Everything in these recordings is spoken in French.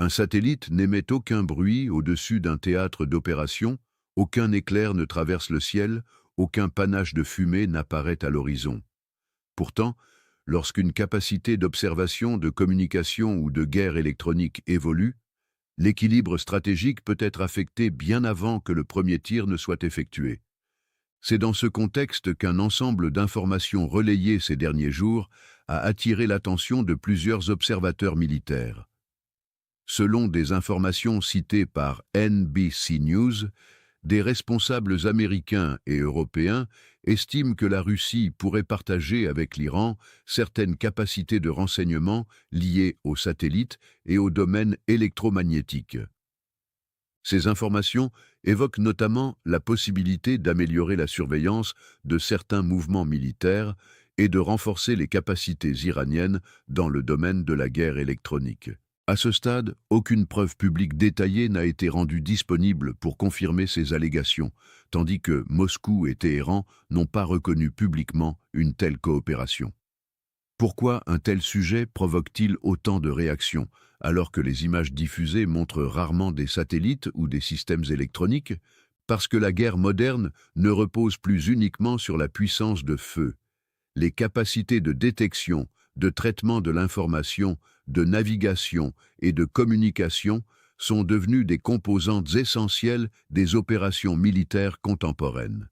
Un satellite n'émet aucun bruit au-dessus d'un théâtre d'opération, aucun éclair ne traverse le ciel, aucun panache de fumée n'apparaît à l'horizon. Pourtant, lorsqu'une capacité d'observation, de communication ou de guerre électronique évolue, l'équilibre stratégique peut être affecté bien avant que le premier tir ne soit effectué. C'est dans ce contexte qu'un ensemble d'informations relayées ces derniers jours a attiré l'attention de plusieurs observateurs militaires. Selon des informations citées par NBC News, des responsables américains et européens estiment que la Russie pourrait partager avec l'Iran certaines capacités de renseignement liées aux satellites et au domaine électromagnétique. Ces informations évoquent notamment la possibilité d'améliorer la surveillance de certains mouvements militaires et de renforcer les capacités iraniennes dans le domaine de la guerre électronique. À ce stade, aucune preuve publique détaillée n'a été rendue disponible pour confirmer ces allégations, tandis que Moscou et Téhéran n'ont pas reconnu publiquement une telle coopération. Pourquoi un tel sujet provoque-t-il autant de réactions, alors que les images diffusées montrent rarement des satellites ou des systèmes électroniques? Parce que la guerre moderne ne repose plus uniquement sur la puissance de feu. Les capacités de détection, de traitement de l'information, de navigation et de communication sont devenues des composantes essentielles des opérations militaires contemporaines.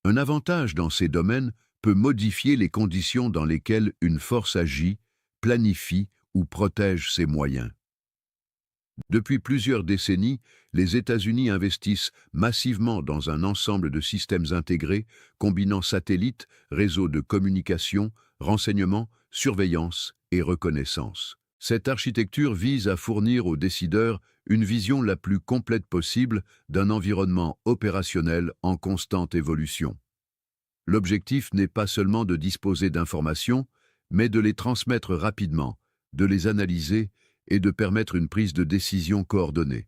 Un avantage dans ces domaines peut modifier les conditions dans lesquelles une force agit, planifie ou protège ses moyens. Depuis plusieurs décennies, les États-Unis investissent massivement dans un ensemble de systèmes intégrés combinant satellites, réseaux de communication, renseignement, surveillance et reconnaissance. Cette architecture vise à fournir aux décideurs une vision la plus complète possible d'un environnement opérationnel en constante évolution. L'objectif n'est pas seulement de disposer d'informations, mais de les transmettre rapidement, de les analyser et de permettre une prise de décision coordonnée.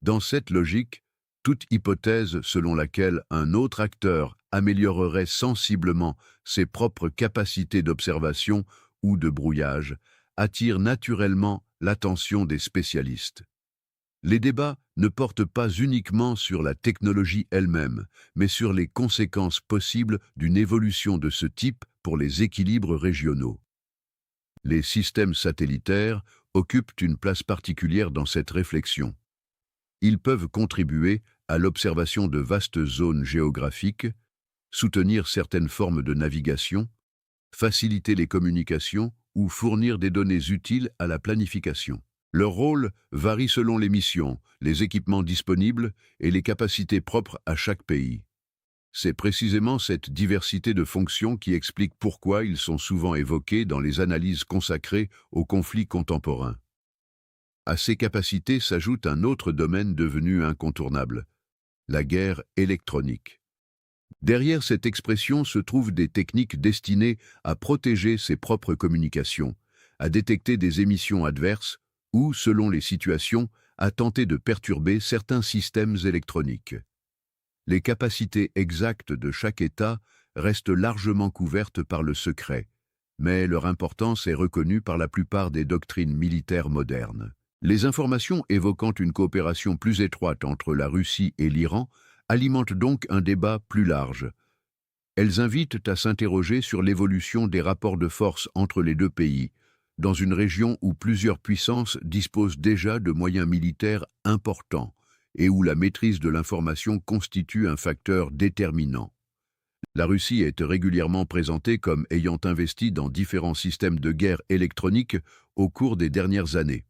Dans cette logique, toute hypothèse selon laquelle un autre acteur améliorerait sensiblement ses propres capacités d'observation ou de brouillage attire naturellement l'attention des spécialistes. Les débats ne portent pas uniquement sur la technologie elle-même, mais sur les conséquences possibles d'une évolution de ce type pour les équilibres régionaux. Les systèmes satellitaires occupent une place particulière dans cette réflexion. Ils peuvent contribuer à l'observation de vastes zones géographiques, soutenir certaines formes de navigation, faciliter les communications ou fournir des données utiles à la planification. Leur rôle varie selon les missions, les équipements disponibles et les capacités propres à chaque pays. C'est précisément cette diversité de fonctions qui explique pourquoi ils sont souvent évoqués dans les analyses consacrées aux conflits contemporains. À ces capacités s'ajoute un autre domaine devenu incontournable, la guerre électronique. Derrière cette expression se trouvent des techniques destinées à protéger ses propres communications, à détecter des émissions adverses ou, selon les situations, à tenter de perturber certains systèmes électroniques. Les capacités exactes de chaque État restent largement couvertes par le secret, mais leur importance est reconnue par la plupart des doctrines militaires modernes. Les informations évoquant une coopération plus étroite entre la Russie et l'Iran alimentent donc un débat plus large. Elles invitent à s'interroger sur l'évolution des rapports de force entre les deux pays, dans une région où plusieurs puissances disposent déjà de moyens militaires importants et où la maîtrise de l'information constitue un facteur déterminant. La Russie est régulièrement présentée comme ayant investi dans différents systèmes de guerre électronique au cours des dernières années.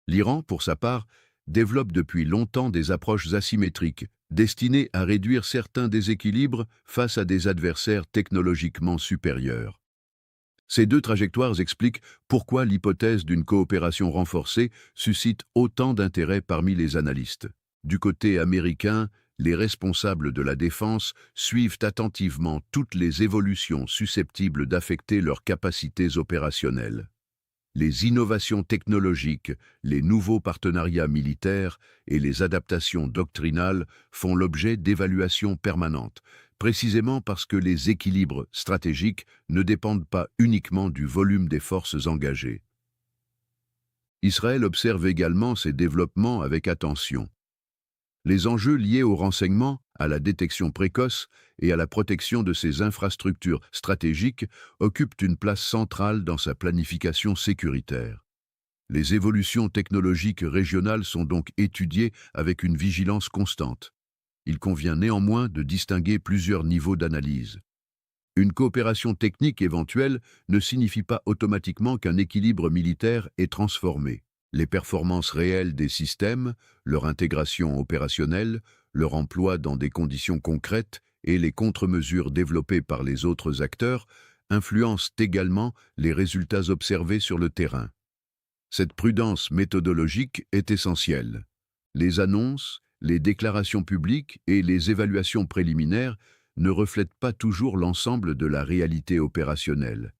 L'Iran, pour sa part, développe depuis longtemps des approches asymétriques, destinées à réduire certains déséquilibres face à des adversaires technologiquement supérieurs. Ces deux trajectoires expliquent pourquoi l'hypothèse d'une coopération renforcée suscite autant d'intérêt parmi les analystes. Du côté américain, les responsables de la défense suivent attentivement toutes les évolutions susceptibles d'affecter leurs capacités opérationnelles. Les innovations technologiques, les nouveaux partenariats militaires et les adaptations doctrinales font l'objet d'évaluations permanentes, précisément parce que les équilibres stratégiques ne dépendent pas uniquement du volume des forces engagées. Israël observe également ces développements avec attention. Les enjeux liés au renseignement, à la détection précoce et à la protection de ses infrastructures stratégiques occupent une place centrale dans sa planification sécuritaire. Les évolutions technologiques régionales sont donc étudiées avec une vigilance constante. Il convient néanmoins de distinguer plusieurs niveaux d'analyse. Une coopération technique éventuelle ne signifie pas automatiquement qu'un équilibre militaire est transformé. Les performances réelles des systèmes, leur intégration opérationnelle, leur emploi dans des conditions concrètes et les contre-mesures développées par les autres acteurs influencent également les résultats observés sur le terrain. Cette prudence méthodologique est essentielle. Les annonces, les déclarations publiques et les évaluations préliminaires ne reflètent pas toujours l'ensemble de la réalité opérationnelle.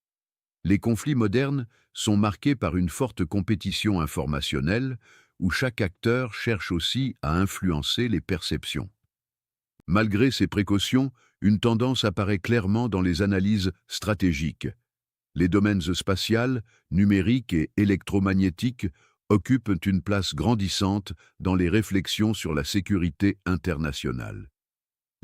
Les conflits modernes sont marqués par une forte compétition informationnelle où chaque acteur cherche aussi à influencer les perceptions. Malgré ces précautions, une tendance apparaît clairement dans les analyses stratégiques. Les domaines spatial, numérique et électromagnétique occupent une place grandissante dans les réflexions sur la sécurité internationale.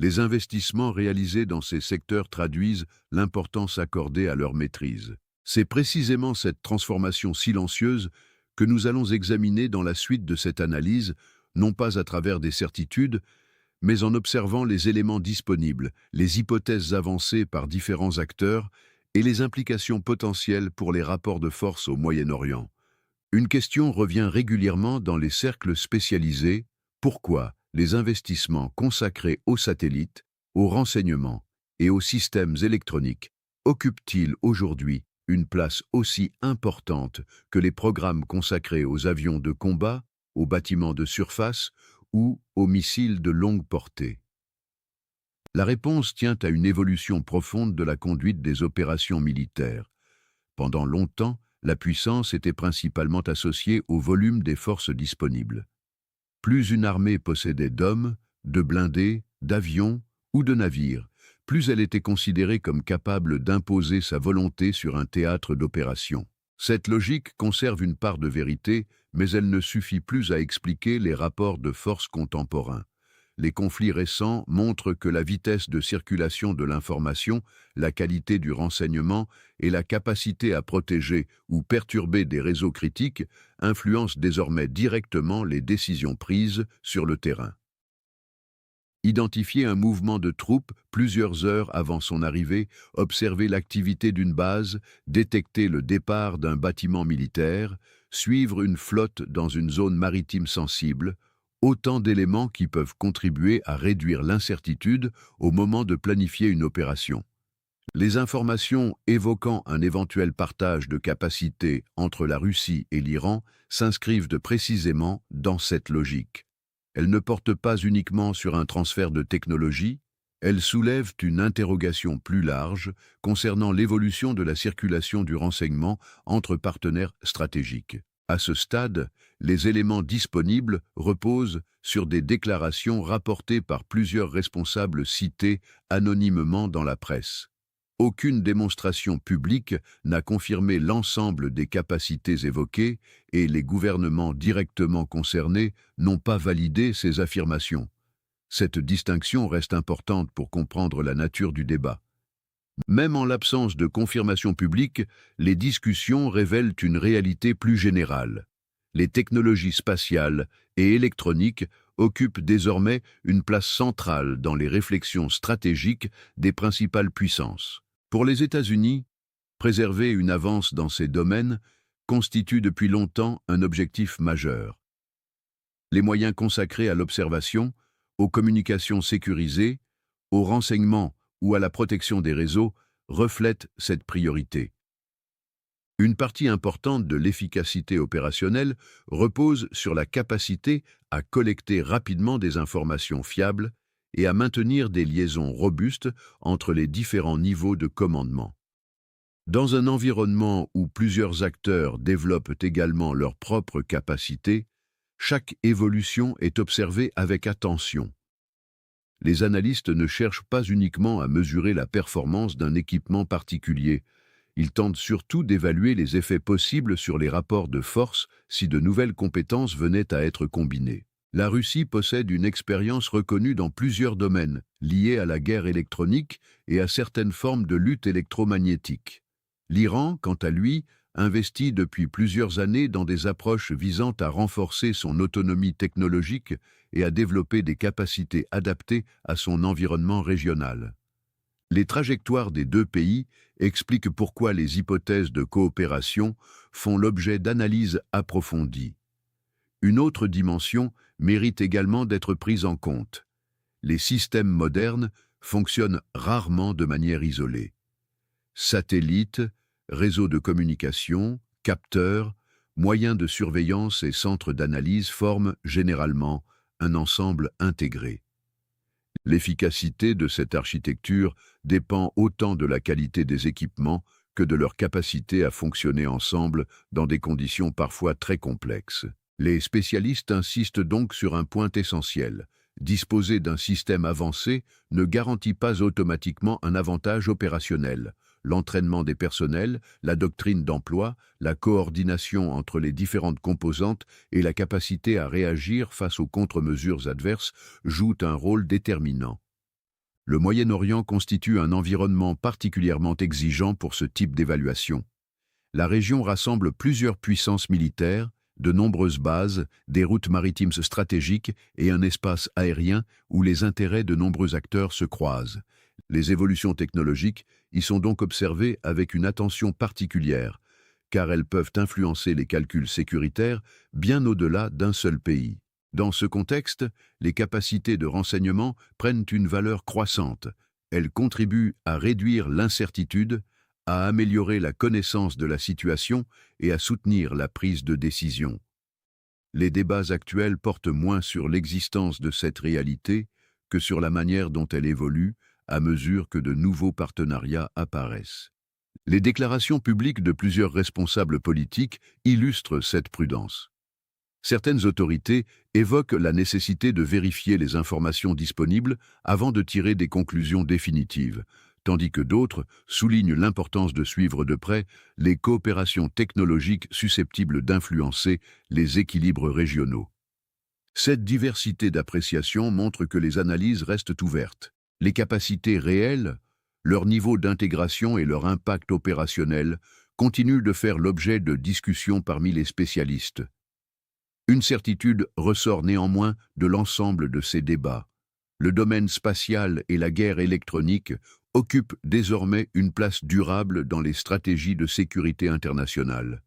Les investissements réalisés dans ces secteurs traduisent l'importance accordée à leur maîtrise. C'est précisément cette transformation silencieuse que nous allons examiner dans la suite de cette analyse, non pas à travers des certitudes, mais en observant les éléments disponibles, les hypothèses avancées par différents acteurs et les implications potentielles pour les rapports de force au Moyen-Orient. Une question revient régulièrement dans les cercles spécialisés: pourquoi les investissements consacrés aux satellites, aux renseignements et aux systèmes électroniques occupent-ils aujourd'hui une place aussi importante que les programmes consacrés aux avions de combat, aux bâtiments de surface ou aux missiles de longue portée? La réponse tient à une évolution profonde de la conduite des opérations militaires. Pendant longtemps, la puissance était principalement associée au volume des forces disponibles. Plus une armée possédait d'hommes, de blindés, d'avions ou de navires, plus elle était considérée comme capable d'imposer sa volonté sur un théâtre d'opération. Cette logique conserve une part de vérité, mais elle ne suffit plus à expliquer les rapports de force contemporains. Les conflits récents montrent que la vitesse de circulation de l'information, la qualité du renseignement et la capacité à protéger ou perturber des réseaux critiques influencent désormais directement les décisions prises sur le terrain. Identifier un mouvement de troupes plusieurs heures avant son arrivée, observer l'activité d'une base, détecter le départ d'un bâtiment militaire, suivre une flotte dans une zone maritime sensible, autant d'éléments qui peuvent contribuer à réduire l'incertitude au moment de planifier une opération. Les informations évoquant un éventuel partage de capacités entre la Russie et l'Iran s'inscrivent précisément dans cette logique. Elles ne portent pas uniquement sur un transfert de technologie, elles soulèvent une interrogation plus large concernant l'évolution de la circulation du renseignement entre partenaires stratégiques. À ce stade, les éléments disponibles reposent sur des déclarations rapportées par plusieurs responsables cités anonymement dans la presse. Aucune démonstration publique n'a confirmé l'ensemble des capacités évoquées et les gouvernements directement concernés n'ont pas validé ces affirmations. Cette distinction reste importante pour comprendre la nature du débat. Même en l'absence de confirmation publique, les discussions révèlent une réalité plus générale. Les technologies spatiales et électroniques occupent désormais une place centrale dans les réflexions stratégiques des principales puissances. Pour les États-Unis, préserver une avance dans ces domaines constitue depuis longtemps un objectif majeur. Les moyens consacrés à l'observation, aux communications sécurisées, au renseignement ou à la protection des réseaux reflètent cette priorité. Une partie importante de l'efficacité opérationnelle repose sur la capacité à collecter rapidement des informations fiables et à maintenir des liaisons robustes entre les différents niveaux de commandement. Dans un environnement où plusieurs acteurs développent également leurs propres capacités, chaque évolution est observée avec attention. Les analystes ne cherchent pas uniquement à mesurer la performance d'un équipement particulier, Il tente surtout d'évaluer les effets possibles sur les rapports de force si de nouvelles compétences venaient à être combinées. La Russie possède une expérience reconnue dans plusieurs domaines, liés à la guerre électronique et à certaines formes de lutte électromagnétique. L'Iran, quant à lui, investit depuis plusieurs années dans des approches visant à renforcer son autonomie technologique et à développer des capacités adaptées à son environnement régional. Les trajectoires des deux pays expliquent pourquoi les hypothèses de coopération font l'objet d'analyses approfondies. Une autre dimension mérite également d'être prise en compte. Les systèmes modernes fonctionnent rarement de manière isolée. Satellites, réseaux de communication, capteurs, moyens de surveillance et centres d'analyse forment généralement un ensemble intégré. L'efficacité de cette architecture dépend autant de la qualité des équipements que de leur capacité à fonctionner ensemble dans des conditions parfois très complexes. Les spécialistes insistent donc sur un point essentiel. Disposer d'un système avancé ne garantit pas automatiquement un avantage opérationnel. L'entraînement des personnels, la doctrine d'emploi, la coordination entre les différentes composantes et la capacité à réagir face aux contre-mesures adverses jouent un rôle déterminant. Le Moyen-Orient constitue un environnement particulièrement exigeant pour ce type d'évaluation. La région rassemble plusieurs puissances militaires, de nombreuses bases, des routes maritimes stratégiques et un espace aérien où les intérêts de nombreux acteurs se croisent. Les évolutions technologiques y sont donc observées avec une attention particulière, car elles peuvent influencer les calculs sécuritaires bien au-delà d'un seul pays. Dans ce contexte, les capacités de renseignement prennent une valeur croissante. Elles contribuent à réduire l'incertitude, à améliorer la connaissance de la situation et à soutenir la prise de décision. Les débats actuels portent moins sur l'existence de cette réalité que sur la manière dont elle évolue à mesure que de nouveaux partenariats apparaissent. Les déclarations publiques de plusieurs responsables politiques illustrent cette prudence. Certaines autorités évoquent la nécessité de vérifier les informations disponibles avant de tirer des conclusions définitives, tandis que d'autres soulignent l'importance de suivre de près les coopérations technologiques susceptibles d'influencer les équilibres régionaux. Cette diversité d'appréciation montre que les analyses restent ouvertes. Les capacités réelles, leur niveau d'intégration et leur impact opérationnel continuent de faire l'objet de discussions parmi les spécialistes. Une certitude ressort néanmoins de l'ensemble de ces débats. Le domaine spatial et la guerre électronique occupent désormais une place durable dans les stratégies de sécurité internationale.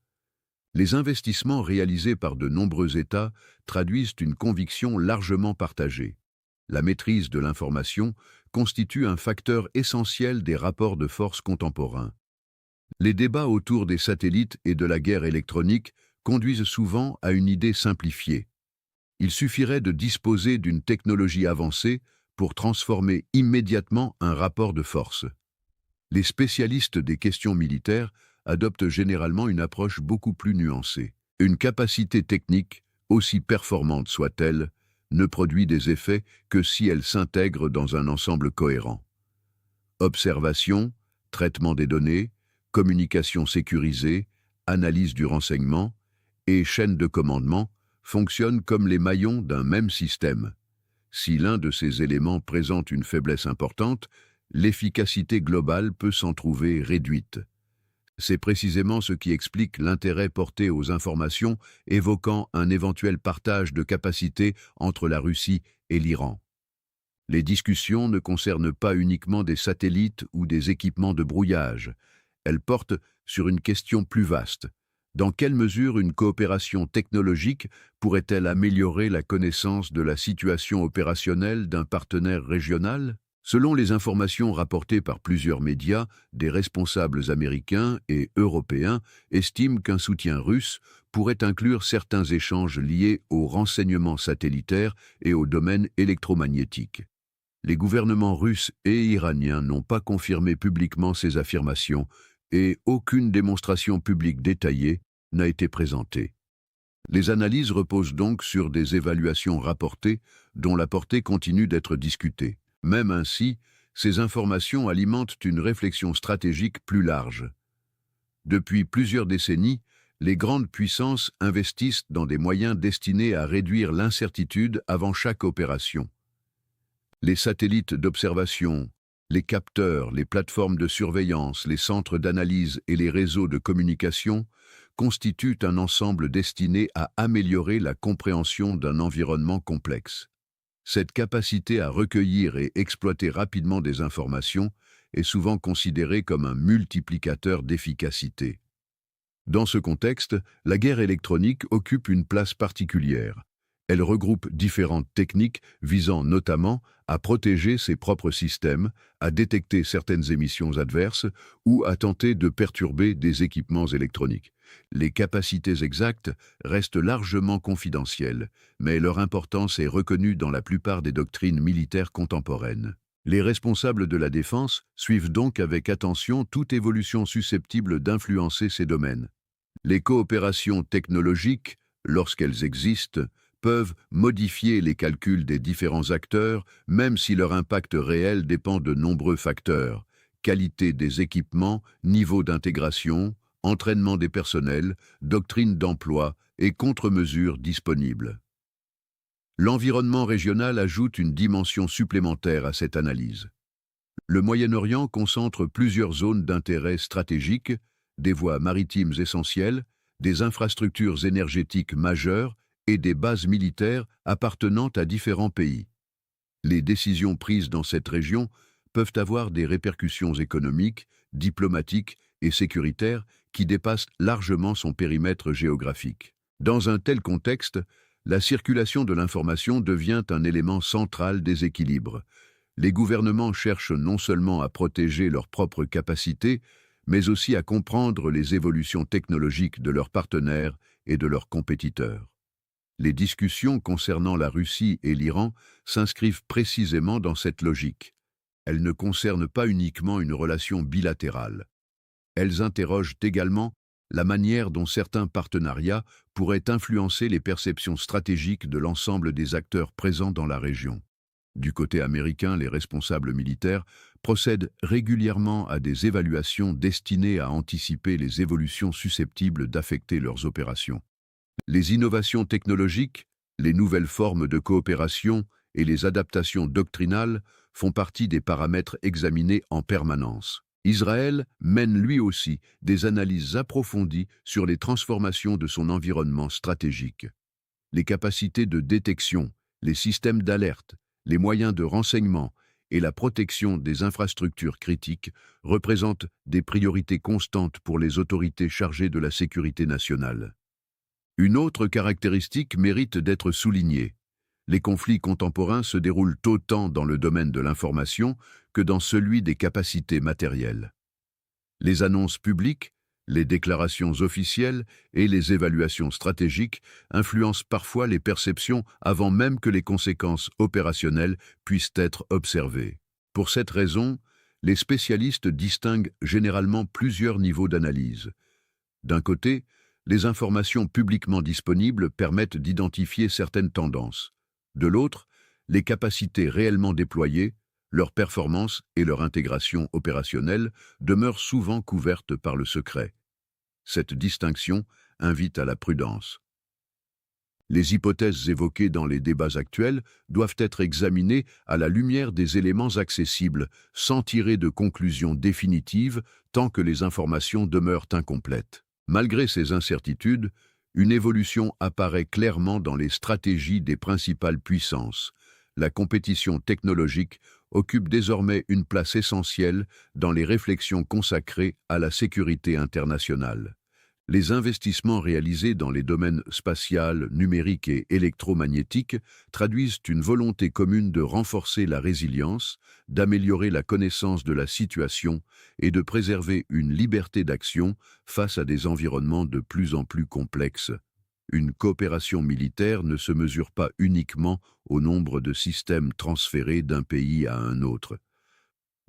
Les investissements réalisés par de nombreux États traduisent une conviction largement partagée. La maîtrise de l'information constitue un facteur essentiel des rapports de force contemporains. Les débats autour des satellites et de la guerre électronique conduisent souvent à une idée simplifiée. Il suffirait de disposer d'une technologie avancée pour transformer immédiatement un rapport de force. Les spécialistes des questions militaires adoptent généralement une approche beaucoup plus nuancée. Une capacité technique, aussi performante soit-elle, ne produit des effets que si elle s'intègre dans un ensemble cohérent. Observation, traitement des données, communication sécurisée, analyse du renseignement et chaîne de commandement fonctionnent comme les maillons d'un même système. Si l'un de ces éléments présente une faiblesse importante, l'efficacité globale peut s'en trouver réduite. C'est précisément ce qui explique l'intérêt porté aux informations évoquant un éventuel partage de capacités entre la Russie et l'Iran. Les discussions ne concernent pas uniquement des satellites ou des équipements de brouillage. Elles portent sur une question plus vaste. Dans quelle mesure une coopération technologique pourrait-elle améliorer la connaissance de la situation opérationnelle d'un partenaire régional ? Selon les informations rapportées par plusieurs médias, des responsables américains et européens estiment qu'un soutien russe pourrait inclure certains échanges liés aux renseignements satellitaires et au domaine électromagnétique. Les gouvernements russes et iraniens n'ont pas confirmé publiquement ces affirmations et aucune démonstration publique détaillée n'a été présentée. Les analyses reposent donc sur des évaluations rapportées dont la portée continue d'être discutée. Même ainsi, ces informations alimentent une réflexion stratégique plus large. Depuis plusieurs décennies, les grandes puissances investissent dans des moyens destinés à réduire l'incertitude avant chaque opération. Les satellites d'observation, les capteurs, les plateformes de surveillance, les centres d'analyse et les réseaux de communication constituent un ensemble destiné à améliorer la compréhension d'un environnement complexe. Cette capacité à recueillir et exploiter rapidement des informations est souvent considérée comme un multiplicateur d'efficacité. Dans ce contexte, la guerre électronique occupe une place particulière. Elle regroupe différentes techniques visant notamment à protéger ses propres systèmes, à détecter certaines émissions adverses ou à tenter de perturber des équipements électroniques. Les capacités exactes restent largement confidentielles, mais leur importance est reconnue dans la plupart des doctrines militaires contemporaines. Les responsables de la défense suivent donc avec attention toute évolution susceptible d'influencer ces domaines. Les coopérations technologiques, lorsqu'elles existent, peuvent modifier les calculs des différents acteurs, même si leur impact réel dépend de nombreux facteurs: qualité des équipements, niveau d'intégration, entraînement des personnels, doctrine d'emploi et contre-mesures disponibles. L'environnement régional ajoute une dimension supplémentaire à cette analyse. Le Moyen-Orient concentre plusieurs zones d'intérêt stratégique, des voies maritimes essentielles, des infrastructures énergétiques majeures et des bases militaires appartenant à différents pays. Les décisions prises dans cette région peuvent avoir des répercussions économiques, diplomatiques et sécuritaires qui dépassent largement son périmètre géographique. Dans un tel contexte, la circulation de l'information devient un élément central des équilibres. Les gouvernements cherchent non seulement à protéger leurs propres capacités, mais aussi à comprendre les évolutions technologiques de leurs partenaires et de leurs compétiteurs. Les discussions concernant la Russie et l'Iran s'inscrivent précisément dans cette logique. Elles ne concernent pas uniquement une relation bilatérale. Elles interrogent également la manière dont certains partenariats pourraient influencer les perceptions stratégiques de l'ensemble des acteurs présents dans la région. Du côté américain, les responsables militaires procèdent régulièrement à des évaluations destinées à anticiper les évolutions susceptibles d'affecter leurs opérations. Les innovations technologiques, les nouvelles formes de coopération et les adaptations doctrinales font partie des paramètres examinés en permanence. Israël mène lui aussi des analyses approfondies sur les transformations de son environnement stratégique. Les capacités de détection, les systèmes d'alerte, les moyens de renseignement et la protection des infrastructures critiques représentent des priorités constantes pour les autorités chargées de la sécurité nationale. Une autre caractéristique mérite d'être soulignée. Les conflits contemporains se déroulent autant dans le domaine de l'information que dans celui des capacités matérielles. Les annonces publiques, les déclarations officielles et les évaluations stratégiques influencent parfois les perceptions avant même que les conséquences opérationnelles puissent être observées. Pour cette raison, les spécialistes distinguent généralement plusieurs niveaux d'analyse. D'un côté, les informations publiquement disponibles permettent d'identifier certaines tendances. De l'autre, les capacités réellement déployées, leur performance et leur intégration opérationnelle demeurent souvent couvertes par le secret. Cette distinction invite à la prudence. Les hypothèses évoquées dans les débats actuels doivent être examinées à la lumière des éléments accessibles, sans tirer de conclusions définitives tant que les informations demeurent incomplètes. Malgré ces incertitudes, une évolution apparaît clairement dans les stratégies des principales puissances. La compétition technologique occupe désormais une place essentielle dans les réflexions consacrées à la sécurité internationale. Les investissements réalisés dans les domaines spatial, numérique et électromagnétique traduisent une volonté commune de renforcer la résilience, d'améliorer la connaissance de la situation et de préserver une liberté d'action face à des environnements de plus en plus complexes. Une coopération militaire ne se mesure pas uniquement au nombre de systèmes transférés d'un pays à un autre.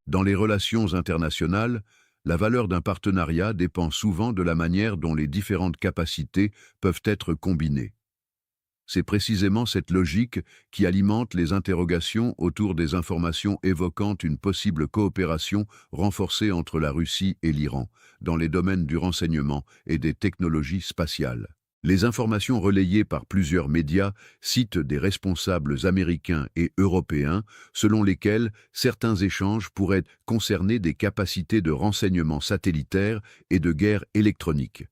Dans les relations internationales, la valeur d'un partenariat dépend souvent de la manière dont les différentes capacités peuvent être combinées. C'est précisément cette logique qui alimente les interrogations autour des informations évoquant une possible coopération renforcée entre la Russie et l'Iran, dans les domaines du renseignement et des technologies spatiales. Les informations relayées par plusieurs médias citent des responsables américains et européens selon lesquels certains échanges pourraient concerner des capacités de renseignement satellitaire et de guerre électronique.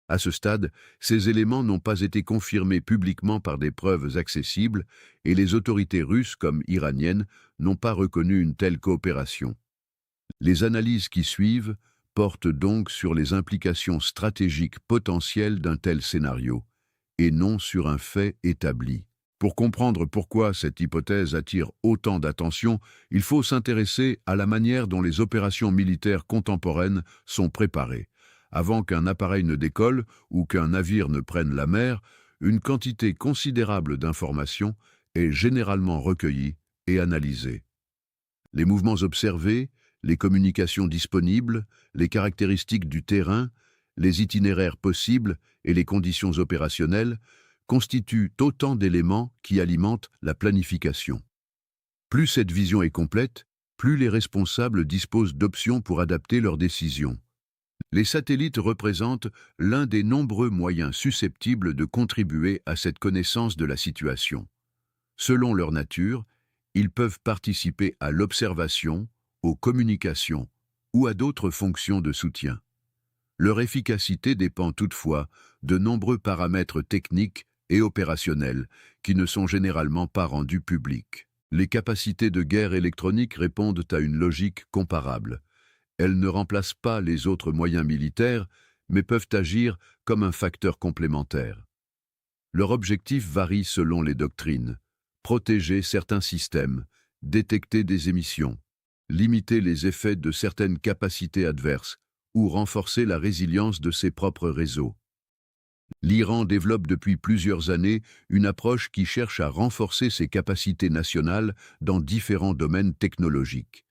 À ce stade, ces éléments n'ont pas été confirmés publiquement par des preuves accessibles et les autorités russes comme iraniennes n'ont pas reconnu une telle coopération. Les analyses qui suivent portent donc sur les implications stratégiques potentielles d'un tel scénario, et non sur un fait établi. Pour comprendre pourquoi cette hypothèse attire autant d'attention, il faut s'intéresser à la manière dont les opérations militaires contemporaines sont préparées. Avant qu'un appareil ne décolle ou qu'un navire ne prenne la mer, une quantité considérable d'informations est généralement recueillie et analysée. Les mouvements observés, les communications disponibles, les caractéristiques du terrain, les itinéraires possibles et les conditions opérationnelles constituent autant d'éléments qui alimentent la planification. Plus cette vision est complète, plus les responsables disposent d'options pour adapter leurs décisions. Les satellites représentent l'un des nombreux moyens susceptibles de contribuer à cette connaissance de la situation. Selon leur nature, ils peuvent participer à l'observation, aux communications ou à d'autres fonctions de soutien. Leur efficacité dépend toutefois de nombreux paramètres techniques et opérationnels qui ne sont généralement pas rendus publics. Les capacités de guerre électronique répondent à une logique comparable. Elles ne remplacent pas les autres moyens militaires, mais peuvent agir comme un facteur complémentaire. Leur objectif varie selon les doctrines: protéger certains systèmes, détecter des émissions, limiter les effets de certaines capacités adverses ou renforcer la résilience de ses propres réseaux. L'Iran développe depuis plusieurs années une approche qui cherche à renforcer ses capacités nationales dans différents domaines technologiques.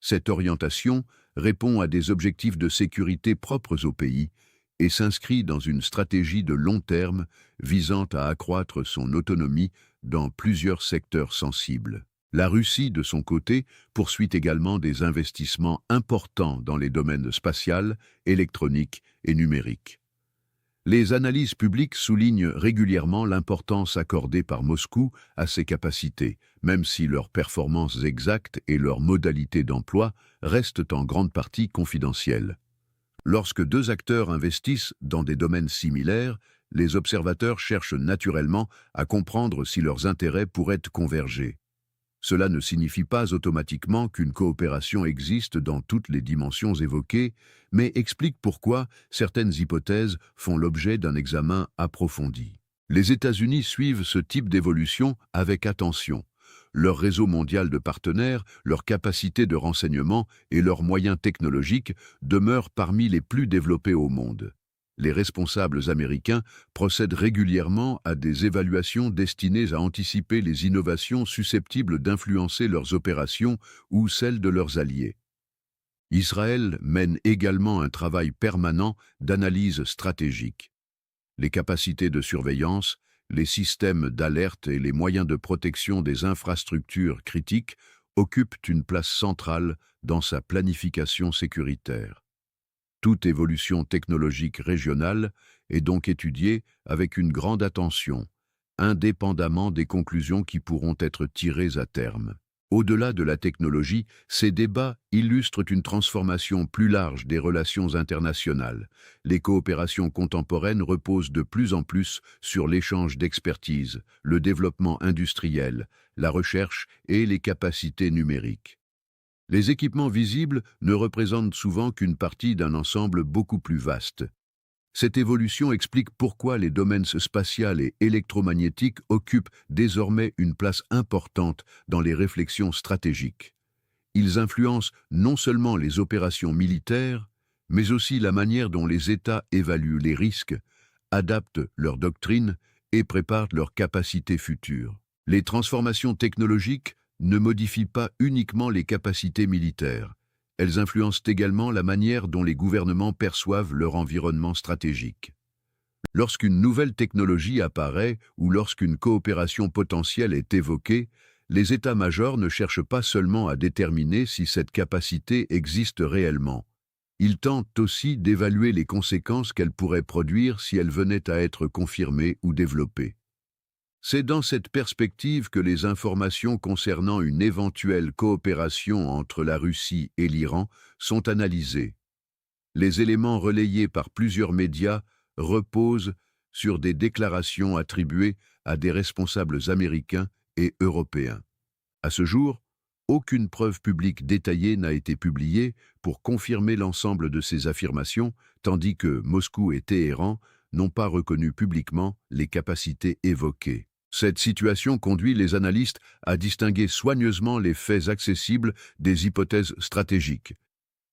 Cette orientation répond à des objectifs de sécurité propres au pays et s'inscrit dans une stratégie de long terme visant à accroître son autonomie dans plusieurs secteurs sensibles. La Russie, de son côté, poursuit également des investissements importants dans les domaines spatial, électronique et numérique. Les analyses publiques soulignent régulièrement l'importance accordée par Moscou à ces capacités, même si leurs performances exactes et leurs modalités d'emploi restent en grande partie confidentielles. Lorsque deux acteurs investissent dans des domaines similaires, les observateurs cherchent naturellement à comprendre si leurs intérêts pourraient converger. Cela ne signifie pas automatiquement qu'une coopération existe dans toutes les dimensions évoquées, mais explique pourquoi certaines hypothèses font l'objet d'un examen approfondi. Les États-Unis suivent ce type d'évolution avec attention. Leur réseau mondial de partenaires, leur capacité de renseignement et leurs moyens technologiques demeurent parmi les plus développés au monde. Les responsables américains procèdent régulièrement à des évaluations destinées à anticiper les innovations susceptibles d'influencer leurs opérations ou celles de leurs alliés. Israël mène également un travail permanent d'analyse stratégique. Les capacités de surveillance, les systèmes d'alerte et les moyens de protection des infrastructures critiques occupent une place centrale dans sa planification sécuritaire. Toute évolution technologique régionale est donc étudiée avec une grande attention, indépendamment des conclusions qui pourront être tirées à terme. Au-delà de la technologie, ces débats illustrent une transformation plus large des relations internationales. Les coopérations contemporaines reposent de plus en plus sur l'échange d'expertise, le développement industriel, la recherche et les capacités numériques. Les équipements visibles ne représentent souvent qu'une partie d'un ensemble beaucoup plus vaste. Cette évolution explique pourquoi les domaines spatial et électromagnétique occupent désormais une place importante dans les réflexions stratégiques. Ils influencent non seulement les opérations militaires, mais aussi la manière dont les États évaluent les risques, adaptent leurs doctrines et préparent leurs capacités futures. Les transformations technologiques ne modifient pas uniquement les capacités militaires. Elles influencent également la manière dont les gouvernements perçoivent leur environnement stratégique. Lorsqu'une nouvelle technologie apparaît ou lorsqu'une coopération potentielle est évoquée, les états-majors ne cherchent pas seulement à déterminer si cette capacité existe réellement. Ils tentent aussi d'évaluer les conséquences qu'elle pourrait produire si elle venait à être confirmée ou développée. C'est dans cette perspective que les informations concernant une éventuelle coopération entre la Russie et l'Iran sont analysées. Les éléments relayés par plusieurs médias reposent sur des déclarations attribuées à des responsables américains et européens. À ce jour, aucune preuve publique détaillée n'a été publiée pour confirmer l'ensemble de ces affirmations, tandis que Moscou et Téhéran n'ont pas reconnu publiquement les capacités évoquées. Cette situation conduit les analystes à distinguer soigneusement les faits accessibles des hypothèses stratégiques.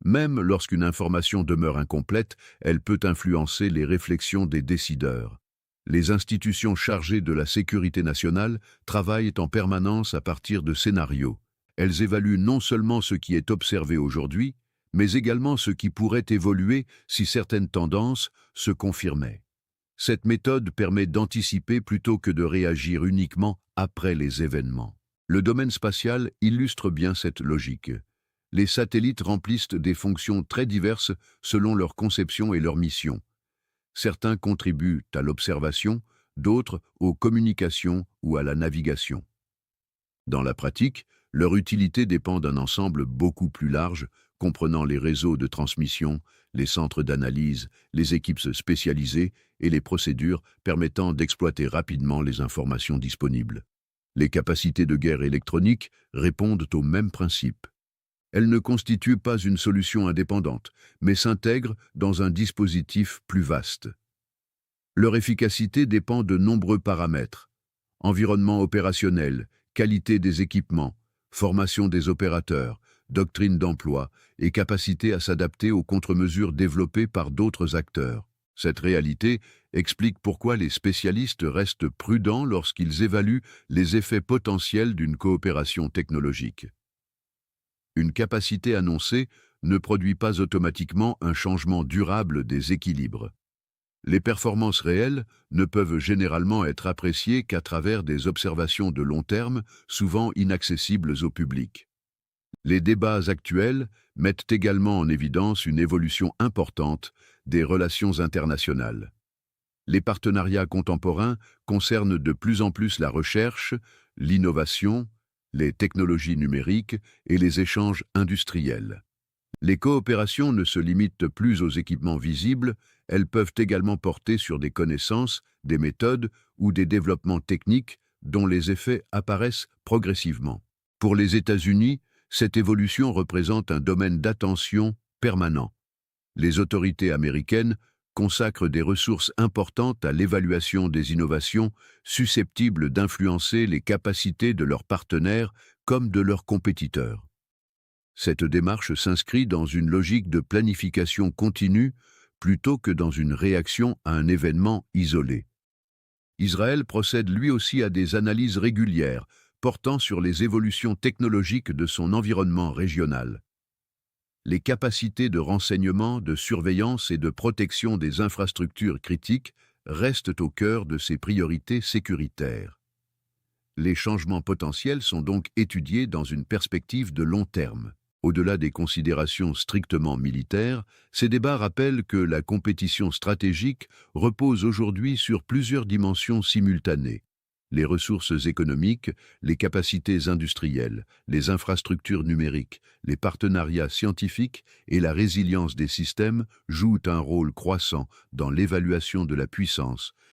Même lorsqu'une information demeure incomplète, elle peut influencer les réflexions des décideurs. Les institutions chargées de la sécurité nationale travaillent en permanence à partir de scénarios. Elles évaluent non seulement ce qui est observé aujourd'hui, mais également ce qui pourrait évoluer si certaines tendances se confirmaient. Cette méthode permet d'anticiper plutôt que de réagir uniquement après les événements. Le domaine spatial illustre bien cette logique. Les satellites remplissent des fonctions très diverses selon leur conception et leur mission. Certains contribuent à l'observation, d'autres aux communications ou à la navigation. Dans la pratique, leur utilité dépend d'un ensemble beaucoup plus large, comprenant les réseaux de transmission, les centres d'analyse, les équipes spécialisées et les procédures permettant d'exploiter rapidement les informations disponibles. Les capacités de guerre électronique répondent au même principe. Elles ne constituent pas une solution indépendante, mais s'intègrent dans un dispositif plus vaste. Leur efficacité dépend de nombreux paramètres: environnement opérationnel, qualité des équipements, formation des opérateurs, doctrine d'emploi et capacité à s'adapter aux contre-mesures développées par d'autres acteurs. Cette réalité explique pourquoi les spécialistes restent prudents lorsqu'ils évaluent les effets potentiels d'une coopération technologique. Une capacité annoncée ne produit pas automatiquement un changement durable des équilibres. Les performances réelles ne peuvent généralement être appréciées qu'à travers des observations de long terme, souvent inaccessibles au public. Les débats actuels mettent également en évidence une évolution importante des relations internationales. Les partenariats contemporains concernent de plus en plus la recherche, l'innovation, les technologies numériques et les échanges industriels. Les coopérations ne se limitent plus aux équipements visibles, elles peuvent également porter sur des connaissances, des méthodes ou des développements techniques dont les effets apparaissent progressivement. Pour les États-Unis, cette évolution représente un domaine d'attention permanent. Les autorités américaines consacrent des ressources importantes à l'évaluation des innovations susceptibles d'influencer les capacités de leurs partenaires comme de leurs compétiteurs. Cette démarche s'inscrit dans une logique de planification continue plutôt que dans une réaction à un événement isolé. Israël procède lui aussi à des analyses régulières portant sur les évolutions technologiques de son environnement régional. Les capacités de renseignement, de surveillance et de protection des infrastructures critiques restent au cœur de ses priorités sécuritaires. Les changements potentiels sont donc étudiés dans une perspective de long terme. Au-delà des considérations strictement militaires, ces débats rappellent que la compétition stratégique repose aujourd'hui sur plusieurs dimensions simultanées: les ressources économiques, les capacités industrielles, les infrastructures numériques, les partenariats scientifiques et la résilience des systèmes jouent un rôle croissant dans l'évaluation de la puissance,